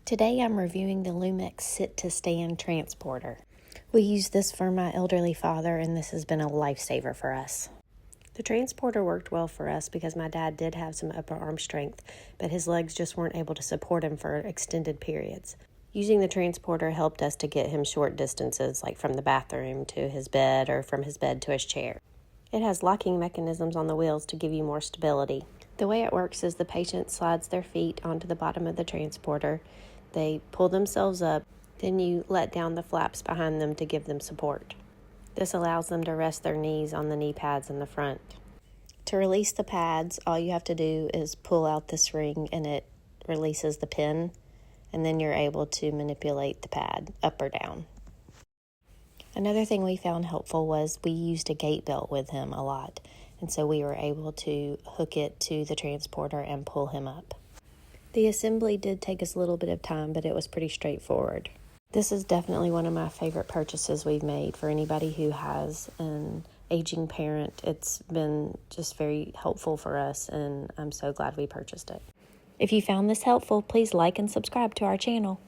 Today I'm reviewing the Lumex sit-to-stand transporter. We use this for my elderly father, and this has been a lifesaver for us. The transporter worked well for us because my dad did have some upper arm strength, but his legs just weren't able to support him for extended periods. Using the transporter helped us to get him short distances, like from the bathroom to his bed or from his bed to his chair. It has locking mechanisms on the wheels to give you more stability. The way it works is the patient slides their feet onto the bottom of the transporter. They pull themselves up, then you let down the flaps behind them to give them support. This allows them to rest their knees on the knee pads in the front. To release the pads, all you have to do is pull out this ring and it releases the pin, and then you're able to manipulate the pad up or down. Another thing we found helpful was we used a gait belt with him a lot, and so we were able to hook it to the transporter and pull him up. The assembly did take us a little bit of time, but it was pretty straightforward. This is definitely one of my favorite purchases we've made for anybody who has an aging parent. It's been just very helpful for us, and I'm so glad we purchased it. If you found this helpful, please like and subscribe to our channel.